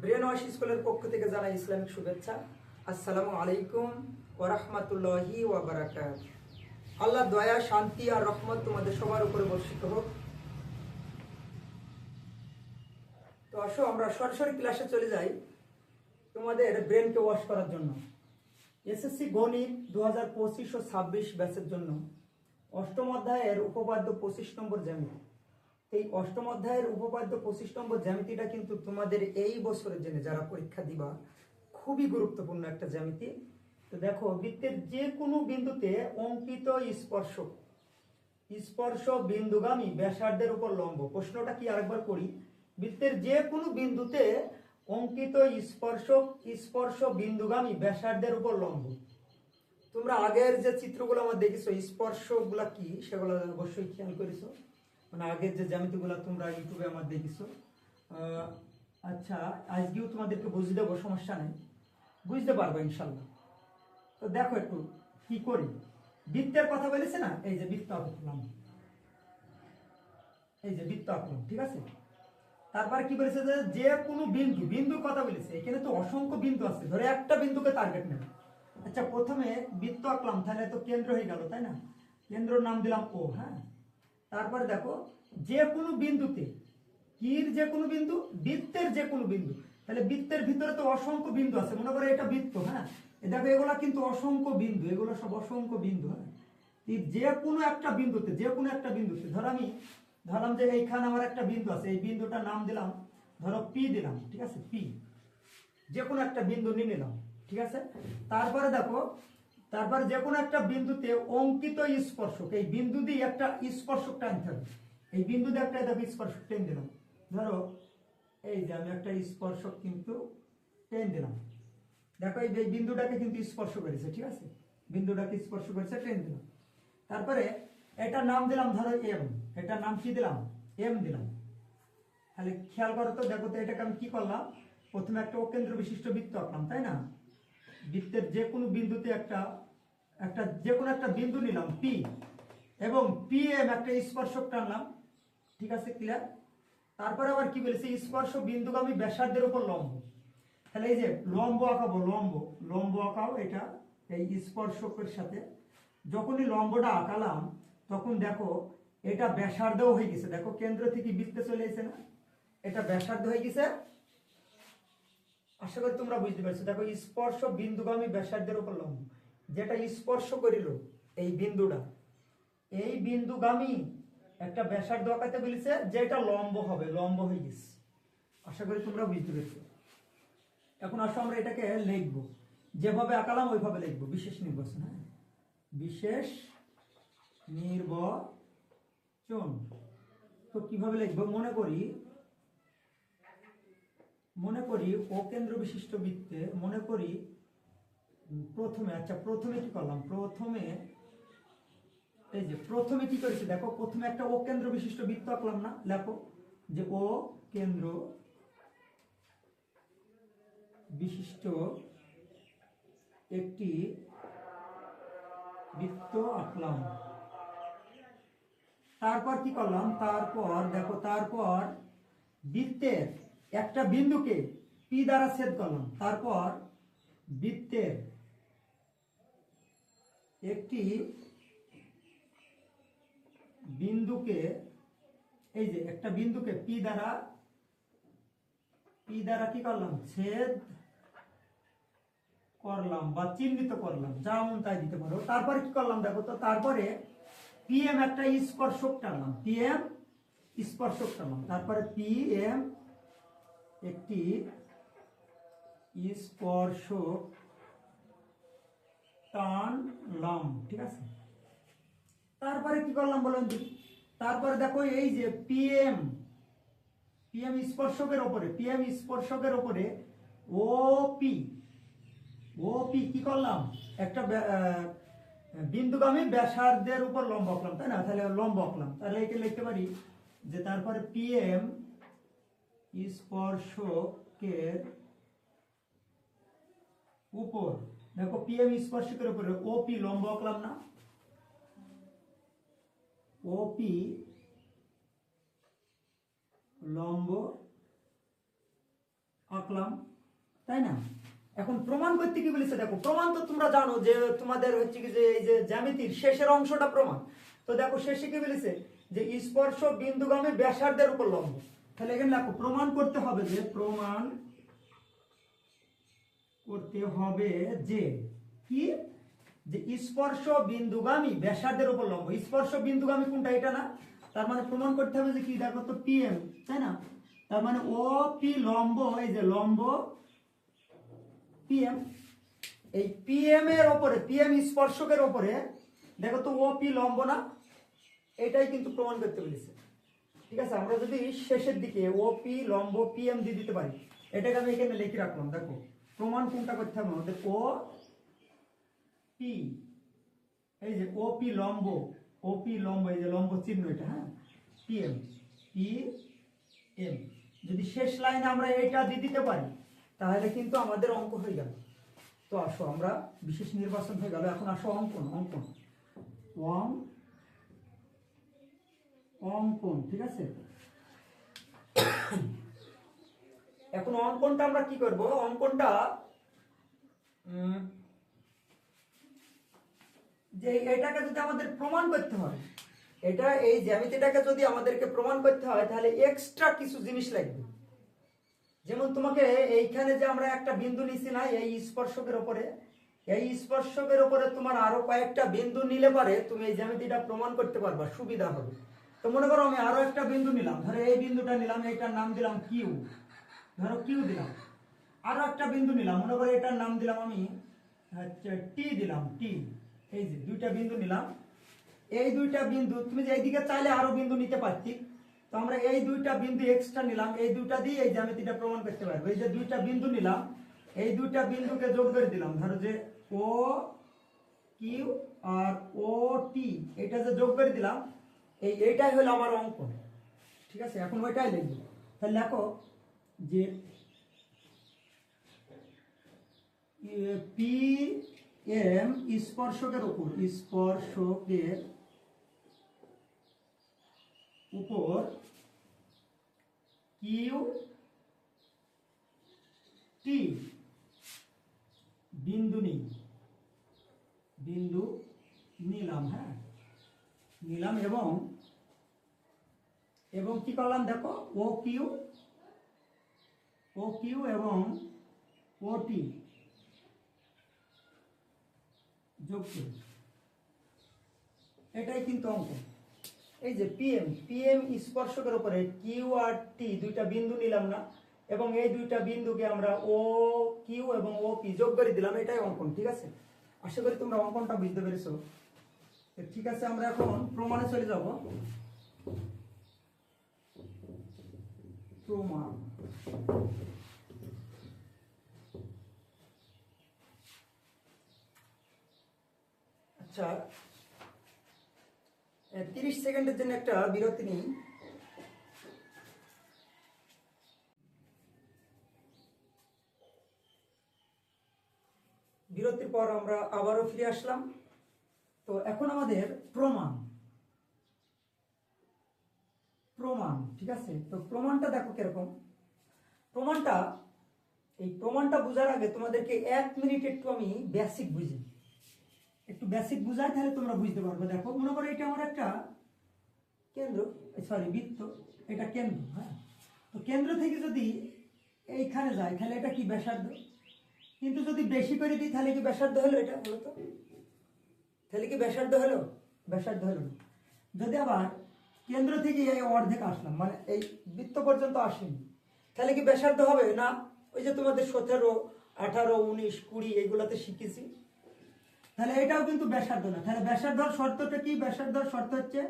Brain wash স্কুলের পক্ষ থেকে জানাই ইসলামিক শুভেচ্ছা। আসসালামু আলাইকুম ওয়া রাহমাতুল্লাহি ওয়া বারাকাতুহু। আল্লাহ দয়া, শান্তি আর রহমত তোমাদের সবার উপরে বর্ষিত হোক। তো আসো আমরা সরাসরি ক্লাসে চলে যাই তোমাদের ব্রেনকে ওয়াশ করার জন্য। এসএসসি গণিত 2025 ও 26 ব্যাচের জন্য অষ্টম অধ্যায়ের উপপাদ্য 25 নম্বর জ্যামিতি। এই অষ্টম অধ্যায়ের উপপাদ্য 25 নম্বর জ্যামিতিটা কিন্তু তোমাদের এই বছরের জন্য যারা পরীক্ষা দিবা খুবই গুরুত্বপূর্ণ একটা জ্যামিতি। তো দেখো, বৃত্তের যে কোনো বিন্দুতে অঙ্কিত স্পর্শক স্পর্শ বিন্দুগামী ব্যাসার্ধের উপর লম্ব। প্রশ্নটা কি আরেকবার করি। বৃত্তের যে কোনো বিন্দুতে অঙ্কিত স্পর্শ বিন্দুগামী ব্যাসার্ধের উপর লম্ব। তোমরা আগের যে চিত্রগুলো আমার দেখেছো, স্পর্শগুলা কি সেগুলো অবশ্যই খেয়াল করেছো। মানে আগের যে জ্যামিতিগুলো তোমরা ইউটিউবে আমার দেখেছো। আচ্ছা, আজকেও তোমাদেরকে বুঝিয়ে দেবো, সমস্যা নেই, বুঝতে পারবো ইনশাল্লাহ। তো দেখো একটু কি করি। বৃত্তের কথা বলেছে না, এই যে বৃত্ত আঁকলাম, এই যে বৃত্ত আঁকলাম, ঠিক আছে। তারপরে কি বলেছে যে কোনো বিন্দুর কথা বলেছে। এখানে তো অসংখ্য বিন্দু আছে, ধরে একটা বিন্দুকে টার্গেট নেবে। আচ্ছা, প্রথমে বৃত্ত আঁকলাম, তাহলে তো কেন্দ্র হয়ে গেল, তাই না। কেন্দ্রর নাম দিলাম ও। হ্যাঁ, তারপরে দেখো যে কোনো বিন্দুতে, কির যে কোনো বিন্দু, বৃত্তের যে কোনো বিন্দু। তাহলে বৃত্তের ভিতরে তো অসংখ্য বিন্দু আছে, মনে করো এটা বৃত্ত। হ্যাঁ, দেখো এগুলা কিন্তু অসংখ্য বিন্দু, এগুলো সব অসংখ্য বিন্দু। হ্যাঁ, যে কোনো একটা বিন্দুতে ধরলাম যে এইখানে আমার একটা বিন্দু আছে, এই বিন্দুটার নাম দিলাম ধরো পি দিলাম, ঠিক আছে, পি। যে কোনো একটা বিন্দু নিয়ে নিলাম, ঠিক আছে। তারপরে দেখো, তারপরে যে কোনো একটা বিন্দুতে অঙ্কিত স্পর্শক, এই বিন্দু দিয়ে একটা স্পর্শক টানতে হবে। এই বিন্দু দিয়ে একটা দেখো স্পর্শক টেন দিলাম। ধরো এই যে আমি একটা স্পর্শক কিন্তু টেন দিলাম। দেখো এই বিন্দুটাকে কিন্তু স্পর্শ করেছে, ঠিক আছে, বিন্দুটাকে স্পর্শ করেছে, টেন দিলাম। তারপরে এটার নাম দিলাম ধরো এম, এটার নাম কি দিলাম, এম দিলাম। তাহলে খেয়াল করো তো, দেখো তো এটাকে আমি কি করলাম, প্রথমে একটা অকেন্দ্র বিশিষ্ট বৃত্ত আঁকলাম, তাই না। বৃত্তের যে কোনো বিন্দুতে যে কোনো একটা বিন্দু নিলাম পি, এবং পি এম একটা স্পর্শক টানলাম, ঠিক আছে, ক্লিয়ার। তারপরে আবার কি বলেছে, স্পর্শ বিন্দুগামী ব্যাসার্ধের উপর লম্ব। তাহলে এই যে লম্ব আঁকাবো, লম্ব আঁকাও এটা এই স্পর্শকের সাথে। যখনই লম্বটা আঁকালাম তখন দেখো এটা ব্যাসার্ধও হয়ে গেছে। দেখো কেন্দ্র থেকে বৃত্তে চলে এসেছে না, এটা ব্যাসার্ধ হয়ে গেছে। আশা করি তোমরা বুঝতে পারছো। দেখো স্পর্শ বিন্দুগামী ব্যাসার্ধের উপর লম্ব, যেটা স্পর্শ করিল এই বিন্দুটা, এই বিন্দুগামী একটা ব্যাসার্ধ আঁকাতে বলেছে, যেটা লম্ব হবে, লম্ব হয়ে গেছে। আশা করি তোমরা বুঝতে পেরেছো। এখন আসো আমরা এটাকে লিখবো, যেভাবে আঁকালাম ওইভাবে লিখবো। বিশেষ নির্বাচন, হ্যাঁ, বিশেষ নির্বাচন। তো কিভাবে লিখবো, মনে করি ও কেন্দ্র বিশিষ্ট বৃত্তে, মনে করি প্রথমে, আচ্ছা প্রথমে কি করলাম, প্রথমে কি করেছি দেখো, প্রথমে একটা ও কেন্দ্র বিশিষ্ট বৃত্ত আঁকলাম না। লেখো যে ও কেন্দ্র বিশিষ্ট একটি বৃত্ত আঁকলাম। তারপর কি করলাম, তারপর বৃত্তের একটা বিন্দুকে পি দ্বারা ছেদ করলাম। তারপর বৃত্তের একটি বিন্দুকে, এই যে একটা বিন্দুকে পি দ্বারা কি করলাম, ছেদ করলাম বা চিহ্নিত করলাম, যেমন তাই দিতে পারো। তারপরে কি করলাম দেখো তো, তারপরে পিএম একটা স্পর্শক টানলাম, তারপরে পিএম একটি স্পর্শক টানলাম, ঠিক আছে। তারপরে কি করলাম বলুন দেখি। তারপরে দেখো এই যে পিএম স্পর্শকের ওপরে ওপি কি করলাম, একটা বিন্দুগামী ব্যাসার্ধের উপর লম্ব আঁকলাম, তাই না। তাহলে লম্ব আঁকলাম, তাহলে একে লিখতে পারি যে তারপরে পিএম স্পর্শকের উপর, দেখো পিএম স্পর্শকের উপরে ওপি লম্ব আঁকলাম না, ওপি লম্ব আঁকলাম, তাই না? এখন প্রমাণ করতে কি বলেছে দেখো, প্রমাণ তো তোমরা জানো যে তোমাদের হচ্ছে কি যে এই যে জ্যামিতির শেষের অংশটা প্রমাণ। তো দেখো শেষে কি বলেছে যে স্পর্শ বিন্দুগামী ব্যাসার্ধের উপর লম্ব। তাহলে এখানে দেখো প্রমাণ করতে হবে যে কি যে স্পর্শ বিন্দুগামী ব্যাসার্ধের উপর লম্ব। স্পর্শ বিন্দুগামী কোনটা, এটা না? তার মানে প্রমাণ করতে হবে যে কি দেখো তো পিএম, তাই না? তার মানে ও পি লম্ব, এই যে লম্ব পিএম, এই পিএম এর উপরে, পিএম স্পর্শকের উপরে দেখো তো ও পি লম্ব না, এটাই কিন্তু প্রমাণ করতে বলেছে। ঠিক আছে, আমরা যদি শেষের দিকে ও পি লম্ব পিএম দিয়ে দিতে পারি, এটাকে আমি এখানে লিখে রাখলাম। দেখো প্রমাণ কোনটা করতে হবে আমাদের, ও পি, এই যে ও পি লম্ব, এই যে লম্ব চিহ্ন এটা, হ্যাঁ, পিএম, পি এম, যদি শেষ লাইনে আমরা এটা দিয়ে দিতে পারি তাহলে কিন্তু আমাদের অঙ্ক হয়ে গেল। তো আসো আমরা বিশেষ নির্বাচন হয়ে গেল, এখন আসো অঙ্কন। অঙ্কন, ঠিক আছে। এখন অঙ্কনটা আমরা কি করব, অঙ্কনটা যে এটাকে যদি আমাদের প্রমাণ করতে হয়, এটা এই জ্যামিতিটাকে যদি আমাদেরকে প্রমাণ করতে হয় তাহলে এক্সট্রা কিছু জিনিস লাগবে। যেমন তোমাকে এইখানে যে আমরা একটা বিন্দু নিছি না এই স্পর্শকের উপরে, এই স্পর্শকের উপরে তোমার আরো কয়েকটা বিন্দু নিলে পারে তুমি এই জ্যামিতিটা প্রমাণ করতে পারবা, সুবিধা হবে। তো মনে করো আমি আরো একটা বিন্দু নিলাম, ধরো এই বিন্দুটা নিলাম, এইটার নাম দিলাম কিউ, ধরো কিউ দিলাম। আরো একটা বিন্দু নিলাম, মনে করো এটার নাম দিলাম আমি হচ্ছে টি দিলাম, টি। এই যে দুইটা বিন্দু নিলাম, এই দুইটা বিন্দু তুমি যে এইদিকে চাইলে আরো বিন্দু নিতে পারতি, তো আমরা এই দুইটা বিন্দু এক্সট্রা নিলাম, এই দুইটা দিয়ে এই জ্যামিতিটা প্রমাণ করতে পারবো। এই যে দুইটা বিন্দু নিলাম, এই দুইটা বিন্দুকে যোগ করে দিলাম, ধরো যে ও কিউ আর ও টি, এটা যে যোগ করে দিলাম, এইটাই হলো আমার অঙ্কন। ঠিক আছে, এখন ওইটাই লিখবো। তাহলে দেখো যে পি এম স্পর্শকের উপর কিউ টি বিন্দু নিলাম, হ্যাঁ নিলাম, এবং কি করলাম দেখো ও কিউ এবং ও টি যোগ করি, এটাই কিন্তু অঙ্ক। এই যে পিএম স্পর্শকের উপরে কিউ আর টি দুইটা বিন্দু নিলাম না, এবং এই দুইটা বিন্দুকে আমরা ও কিউ এবং ও পি যোগ করে দিলাম, এটাই অঙ্কন। ঠিক আছে, আশা করি তোমরা অঙ্কনটা বুঝতে পেরেছো। ঠিক আছে, আমরা এখন প্রমাণে চলে যাব। প্রমাণ, আচ্ছা 30 সেকেন্ডের জন্য একটা বিরতি নিই। বিরতির পর আমরা আবারও ফিরে আসলাম। তো এখন আমাদের প্রমাণ, ঠিক আছে। তো প্রমাণটা দেখো কিরকম। প্রমাণটা বোঝার আগে তোমাদেরকে 1 মিনিট একটু আমি বেসিক বুঝাই, তাহলে তোমরা বুঝতে পারবে। দেখো মনে করো এটা আমার একটা বৃত্ত, এটা কেন্দ্র, হ্যাঁ। তো কেন্দ্র থেকে যদি এইখানে যায় তাহলে এটা কি ব্যাসার্ধ, কিন্তু যদি বেশি করে দিই তাহলে কি ব্যাসার্ধ হলো, এটা হলো তো, তাহলে কি ব্যাসার্ধ হলো না। যদি আবার কেন্দ্র থেকে এই অর্ধেক আসলাম, মানে এই বৃত্ত পর্যন্ত আসেনি, তাহলে কি ব্যাসার্ধ হবে না? ওই যে তোমাদের 17, 18, 19, 20 এইগুলাতে শিখেছি, তাহলে এটাও কিন্তু ব্যাসার্ধ না। তাহলে ব্যাসার্ধর শর্তটা কি? ব্যাসার্ধর শর্ত হচ্ছে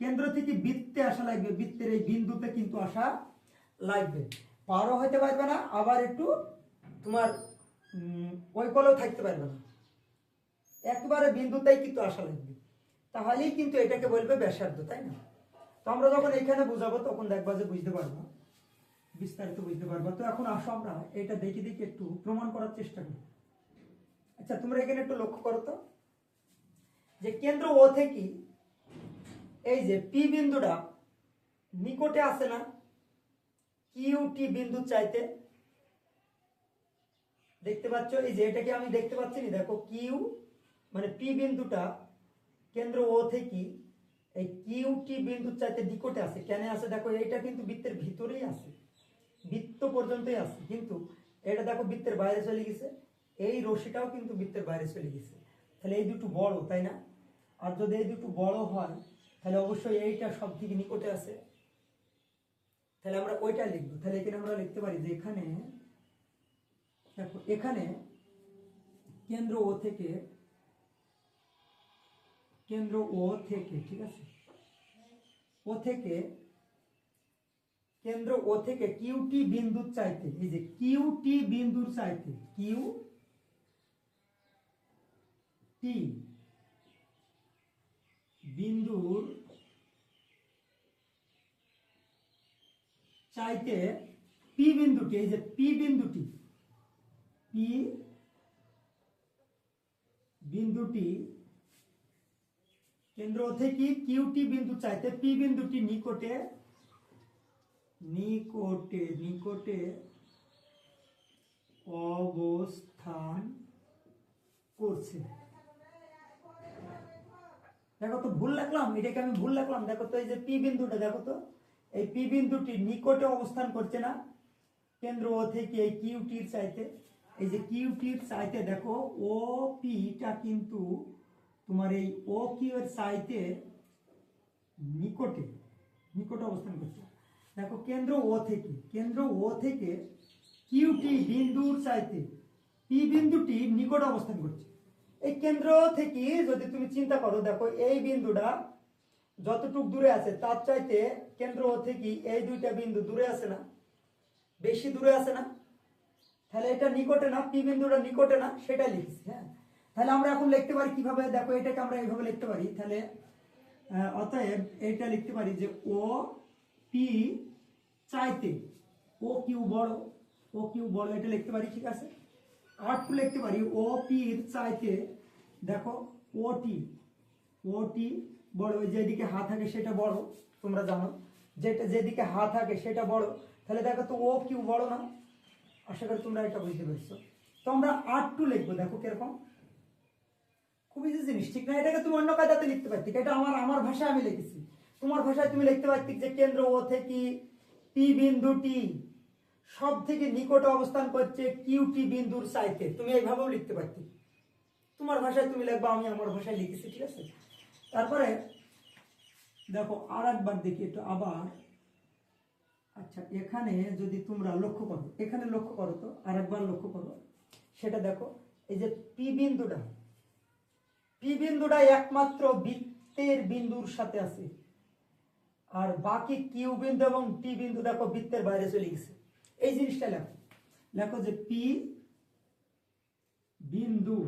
কেন্দ্র থেকে বৃত্তে আসা লাগবে, বৃত্তের এই বিন্দুতে কিন্তু আসা লাগবে, পারও হইতে পারবে না, আবার একটু তোমার ওই কোলেও থাকতে পারবে না, একবারে বিন্দুতেই কিন্তু আসা লাগবে, তাহলেই কিন্তু এটাকে বলবে ব্যাসার্ধ, তাই না? তো আমরা যখন এখানে বুঝাবো তখন দেখবা যে বুঝতে পারবো, বিস্তারিত বুঝতে পারবো। তো এখন আসো আমরা এটা দেখে একটু প্রমাণ করার চেষ্টা করি। আচ্ছা তোমরা এখানে একটু লক্ষ্য করো তো, যে কেন্দ্র ও থেকে এই যে পি বিন্দুটা নিকটে আসে না কিউ টি বিন্দুর চাইতে, দেখতে পাচ্ছ এই যে এটাকে আমি দেখতে পাচ্ছি না, দেখো কিউ মানে পি বিন্দুটা কেন্দ্র ও থেকে এই কিউ টি বিন্দুর চাইতে নিকটে আছে। কেন আছে দেখো, এইটা কিন্তু বৃত্তের ভিতরেই আছে, বৃত্ত পর্যন্তই আছে, কিন্তু এটা দেখো বৃত্তের বাইরে চলে গেছে, এই রশিটাও কিন্তু বৃত্তের বাইরে চলে গেছে। তাহলে এই দুটো বড়, তাই না? আর যদি এই দুটো বড় হয় তাহলে অবশ্যই এইটা সব থেকে নিকটে আছে, তাহলে আমরা ওইটা লিখবো। তাহলে এখানে আমরা লিখতে পারি যে এখানে দেখো, এখানে কেন্দ্র ও থেকে ঠিক আছে, ও থেকে কেন্দ্র ও থেকে কিউটি বিন্দুর চাইতে, এই যে কিউটি বিন্দুর চাইতে, কিউ টি বিন্দুর চাইতে পি বিন্দুটি, এই যে পি বিন্দুটি কেন্দ্র থেকে কিউটি বিন্দু চাইতে পি বিন্দুটি নিকটে অবস্থান করছে। দেখো তো ভুল লাগলাম, এটাকে আমি ভুল লাগলাম। দেখো তো এই যে পি বিন্দুটা, দেখো তো এই পি বিন্দুটি নিকটে অবস্থান করছে না কেন্দ্র ও থেকে এই কিউটির চাইতে। এই যে কিউটির চাইতে দেখো ও পিটা কিন্তু তোমার এই ও কিউ এর চাইতে নিকটে অবস্থান করছে। দেখো কেন্দ্র ও থেকে কিউটি বিন্দুর চাইতে পি বিন্দুটি নিকট অবস্থান করছে। এই কেন্দ্র থেকে যদি তুমি চিন্তা করো, দেখো এই বিন্দুটা যতটুক দূরে আছে তার চাইতে কেন্দ্র ও থেকে এই দুইটা বিন্দু দূরে আছে না, বেশি দূরে আছে না? তাহলে এটা নিকটে না, পি বিন্দুটা নিকটে না, সেটা লিখছি। হ্যাঁ, তাহলে আমরা এখন লিখতে পারি কিভাবে, দেখো এটাকে আমরা এইভাবে লিখতে পারি। তাহলে অতএব এটা লিখতে পারি যে ও পি চাইতে ও কিউ বড়, এটা লিখতে পারি, ঠিক আছে। আর টু লিখতে পারি ও পির চাইতে দেখো ওটি বড়, যেদিকে হাত থাকে সেটা বড়, তোমরা জানো যেদিকে হাত থাকে সেটা বড়। তাহলে দেখো তো ও কিউ বড় না? আশা করি তোমরা এটা বুঝতে পারছো। তো আমরা আর টু লিখবো, দেখো কিরকম, খুব ইজি জিনিস, ঠিক না? এটাকে তুমি অন্য কায়দাতে লিখতে পারতি, এটা আমার ভাষায় আমি লিখেছি, তোমার ভাষায় তুমি লিখতে পারতি যে কেন্দ্র ও থেকে পি বিন্দুটি সব থেকে নিকটে অবস্থান করছে কিউটি বিন্দুর চাইতে, তুমি এইভাবেও লিখতে পারতি। তোমার ভাষায় তুমি লিখবা, আমি আমার ভাষায় লিখেছি, ঠিক আছে। তারপরে দেখো আর একবার দেখি একটু আবার। আচ্ছা, এখানে যদি তোমরা লক্ষ্য করো তো আর একবার লক্ষ্য করো, সেটা দেখো এই যে পি বিন্দুটা একমাত্র বৃত্তের বিন্দুর সাথে আছে, আর বাকি কিউ বিন্দু এবং টি বিন্দু দেখো বৃত্তের বাইরে চলে গেছে। এই জিনিসটা লেখো যে পি বিন্দু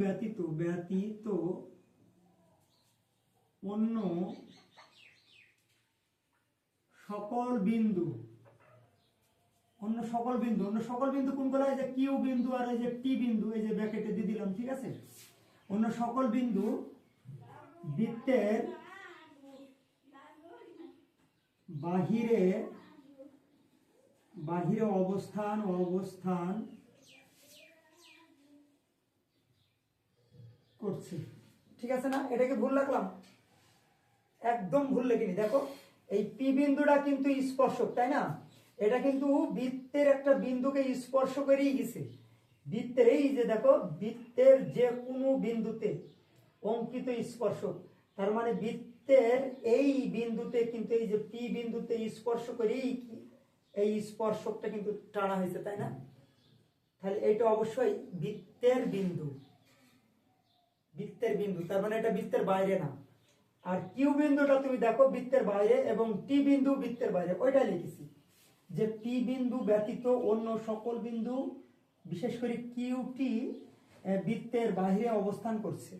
ব্যতীত অন্য সকল বিন্দু কোনগুলো? এই যে কিউ বিন্দু আর এই যে টি বিন্দু, এই যে ব্র্যাকেটে দিয়ে দিলাম, ঠিক আছে। অন্য সকল বিন্দু বৃত্তের বাহিরে অবস্থান করছে, ঠিক আছে না? এটাকে ভুল লাগলাম? একদম ভুল লেখিনি। দেখো এই পি বিন্দুটা কিন্তু স্পর্শক, তাই না? এটা কিন্তু বৃত্তের একটা বিন্দুকে স্পর্শ করেই গেছে। বৃত্তের এই যে দেখো, বৃত্তের যে কোনো বিন্দুতে অঙ্কিত স্পর্শক, তার মানে বৃত্তের এই বিন্দুতে কিন্তু এই যে পি বিন্দুতে স্পর্শ করেই এই স্পর্শকটা কিন্তু টানা হয়েছে, তাই না? তাহলে এটা অবশ্যই বৃত্তের বিন্দু, তার মানে এটা বৃত্তের বাইরে না। আর কিউ বিন্দুটা তুমি দেখো বৃত্তের বাইরে, এবং টি বিন্দু বৃত্তের বাইরে, ওইটা লিখেছি যে পি বিন্দু ব্যতীত অন্য সকল বিন্দু বিশেষ করে কিউটি বৃত্তের বাইরে অবস্থান করছে।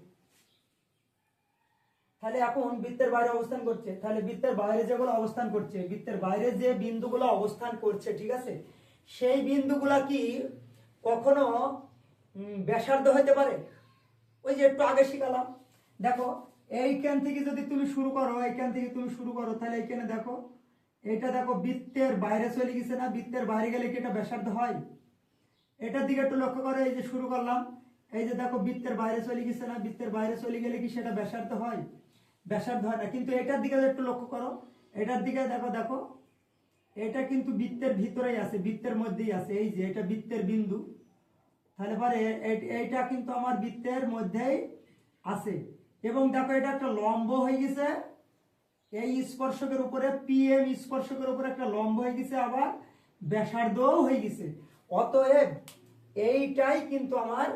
তাহলে এখন বৃত্তের বাইরে অবস্থান করছে, তাহলে বৃত্তের বাইরে যেগুলো অবস্থান করছে, বৃত্তের বাইরে যে বিন্দুগুলো অবস্থান করছে, ঠিক আছে, সেই বিন্দুগুলা কি কখনো ব্যাসার্ধ হতে পারে? ওই যে একটু আগে শিখালাম, দেখো এইখান থেকে যদি তুমি শুরু করো, তাহলে এইখানে দেখো এটা দেখো বৃত্তের বাইরে চলে গেছে না, বৃত্তের বাইরে গেলে কি এটা ব্যাসার্ধ হয়? এটার দিকে একটু লক্ষ্য করো, এই যে শুরু করলাম, এই যে দেখো বৃত্তের বাইরে চলে গেছে না, বৃত্তের বাইরে চলে গেলে কি সেটা ব্যাসার্ধ হয়? ব্যাসার্ধ হয় না। কিন্তু এটার দিকে একটু লক্ষ্য করো, এটার দিকে দেখো, দেখো এটা কিন্তু বৃত্তের ভিতরেই আছে, বৃত্তের মধ্যেই আছে, এই যে এটা বৃত্তের বিন্দু, তাহলে পরে এইটা কিন্তু আমার বৃত্তের মধ্যেই আছে। এবং দেখো এটা একটা লম্ব হয়ে গেছে এই স্পর্শকের উপরে, পিএম স্পর্শকের উপরে একটা লম্ব হয়ে গেছে, আবার ব্যাসার্ধও হয়ে গেছে। অতএব এইটাই কিন্তু আমার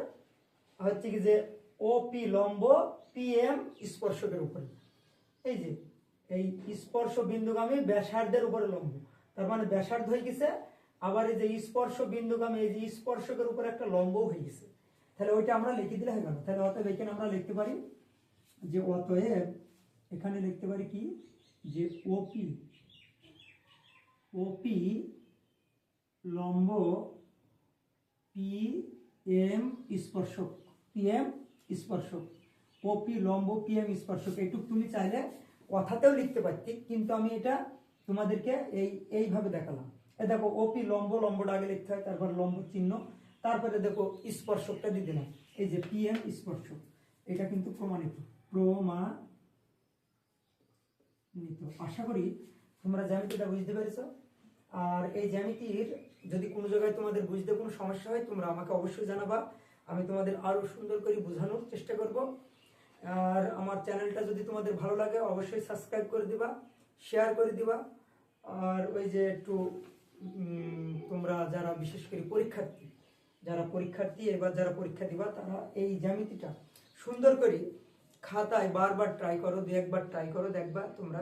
হচ্ছে কি যে ওপি লম্ব পিএম স্পর্শকের উপরে, এই যে এই স্পর্শ বিন্দুগামী ব্যাসার্ধের উপরে লম্ব, তার মানে ব্যাসার্ধ হয়ে গেছে, আবার এই যে স্পর্শ বিন্দুগামী এই যে স্পর্শকের উপরে একটা লম্ব হয়ে গেছে। তাহলে ওইটা আমরা লিখে দিলে হয়ে গেল। তাহলে অতএব এখানে আমরা লিখতে পারি যে অতএব এখানে লিখতে পারি কি যে ওপি, ওপি লম্ব পি এম স্পর্শক, পিএম স্পর্শক, ওপি লম্ব পিএম স্পর্শক। এইটুকু তুমি চাইলে কথাতেও লিখতে পারতি, কিন্তু আমি এটা তোমাদেরকে এইভাবে দেখালাম। এই দেখো ওপি লম্ব, লম্বটা আগে লিখতে হয়, তারপর লম্ব চিহ্ন, তারপরে দেখো স্পর্শকটা দিয়ে দিলাম, এই যে পিএম স্পর্শক। এটা কিন্তু প্রমাণিত, প্রমাণিত। আশা করি তোমরা জ্যামিতিটা বুঝতে পেরেছো। আর এই জ্যামিতির যদি কোনো জায়গায় তোমাদের বুঝতে কোনো সমস্যা হয়, তোমরা আমাকে অবশ্যই জানাবা, আমি তোমাদের আরো সুন্দর করে বোঝানোর চেষ্টা করব। আর আমার চ্যানেলটা যদি তোমাদের ভালো লাগে অবশ্যই সাবস্ক্রাইব করে দিবা, শেয়ার করে দিবা। আর ওই যে একটু তোমরা যারা বিশেষ করে পরীক্ষার্থী এবার যারা পরীক্ষা দিবা, তারা এই জ্যামিতিটা সুন্দর করে খাতায় বারবার ট্রাই করো, দু একবার ট্রাই করো, দেখবা তোমরা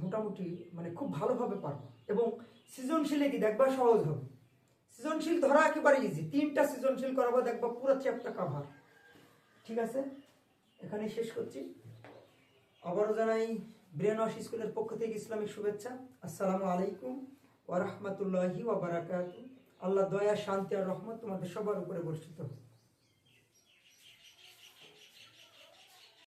মোটামুটি মানে খুব ভালোভাবে পারবো। এবং সৃজনশীলে কি দেখবা সহজ হবে, সৃজনশীল ধরা একেবারে ইজি, 3টা সৃজনশীল করাবো, দেখবা পুরো চ্যাপ্টার কভার। ঠিক আছে, এখানে শেষ করছি। আবারও জানাই ব্রেন ওয়াশ স্কুলের পক্ষ থেকে ইসলামিক শুভেচ্ছা। আসসালামু আলাইকুম ওয়া রাহমাতুল্লাহি ওয়া বারাকাতুহু। আল্লাহ দয়া, শান্তি আর রহমত তোমাদের সবার উপরে বর্ষিত হোক।